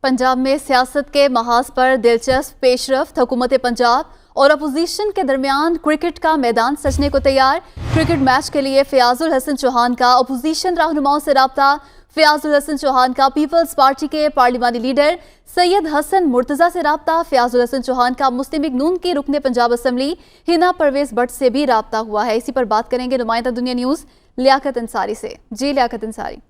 पंजाब में सियासत के महाज पर दिलचस्प पेशरफ्त। हुकूमत पंजाब और अपोजिशन के दरमियान क्रिकेट का मैदान सजने को तैयार। क्रिकेट मैच के लिए फयाजुल हसन चौहान का अपोजिशन रहनुमाओं से राब्ता। फयाजुल हसन चौहान का पीपल्स पार्टी के पार्लिमानी लीडर सैयद हसन मुर्तज़ा से राब्ता। फयाजुल हसन चौहान का मुस्लिम लीग नून की रुकने पंजाब असम्बली हिना परवेज भट्ट से भी राब्ता हुआ है। इसी पर बात करेंगे नुमाइंदा दुनिया न्यूज़ लियाकत अंसारी से। जी लियाकत अंसारी।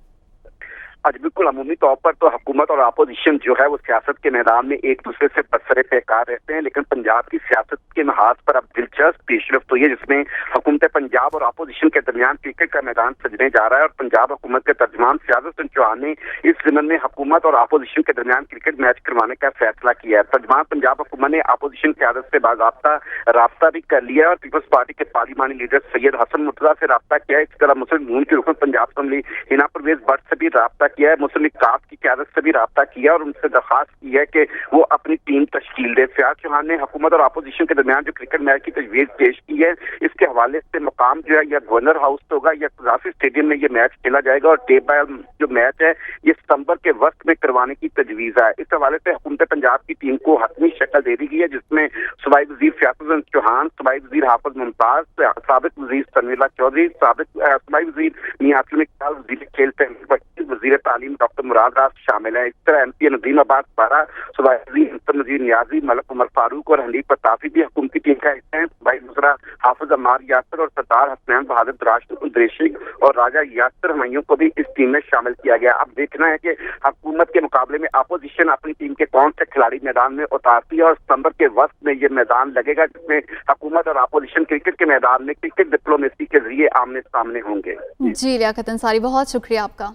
आज बिल्कुल अमूमी तौर पर तो हुकूमत और अपोजिशन जो है वो सियासत के मैदान में एक दूसरे से बरसरे पैकार रहते हैं, लेकिन पंजाब की सियासत के महाज पर अब दिलचस्प पेशरफ्त हुई है, जिसमें हुकूमत पंजाब और अपोजिशन के दरमियान क्रिकेट का मैदान सजने जा रहा है। और पंजाब हुकूमत के तर्जमान फयाजुल हसन चौहान ने इस ज़िमन में हुकूमत और अपोजिशन के दरमियान क्रिकेट मैच करवाने का फैसला किया है। तर्जमान पंजाब हुकूमत ने अपोजिशन क़यादत से बाज़ाब्ता राब्ता भी कर लिया और पीपल्स पार्टी के पार्लिमानी लीडर सैयद हसन मुर्तज़ा से राब्ता किया है। इस तरह मुस्लिम लीग नून की रुकन पंजाब असम्बली हिना परवेज भट्ट से भी राब्ता किया है। मुस्लिम लीग काफ की क़यादत से भी राब्ता किया और उनसे दरख्वास्त की है कि वो अपनी टीम तश्कील दे। फयाज चौहान ने हुकूमत और अपोजिशन के दरमियान जो क्रिकेट मैच की तजवीज़ पेश की है, इसके हवाले से मकाम जो है या गवर्नर हाउस होगा या कज़ाफ़ी स्टेडियम में ये मैच खेला जाएगा और डे बाय जो मैच है ये सितंबर के वक्त में करवाने की तजवीज़ है। इस हवाले से हुकूमत पंजाब की टीम को हतमी शक्ल दे दी गई है, जिसमें सूबाई वज़ीर फयाजुल हसन चौहान, सूबाई वज़ीर हाफिज मुमताज, साबिक वज़ीर तनवीर चौधरी, साबिक सूबाई वज़ीर मियां असलम इकबाल, वज़ीर खेल वज़ीर तालीम डॉक्टर मुराद राज शामिल है। इस तरह एमपी नदीम अब्बास बारा, सूबाई वज़ीर नज़ीर नियाजी, मलक उमर फारूक और हनीफ प्रतापी भी हुकूमती टीम का हिस्सा हैं। सूबाई वज़रा हाफिज अम्मार यासर और सरदार हसनैन बहादुर राशिद और राजा यासर हमैयों को भी इस टीम में शामिल किया गया। अब देखना है कि हुकूमत के मुकाबले में अपोजिशन अपनी टीम के कौन से खिलाड़ी मैदान में उतारती है और सितंबर के वक्त में ये मैदान लगेगा, जिसमें हुकूमत और अपोजिशन क्रिकेट के मैदान में क्रिकेट डिप्लोमेसी के जरिए आमने सामने होंगे। जी लियाकत अंसारी, बहुत शुक्रिया आपका।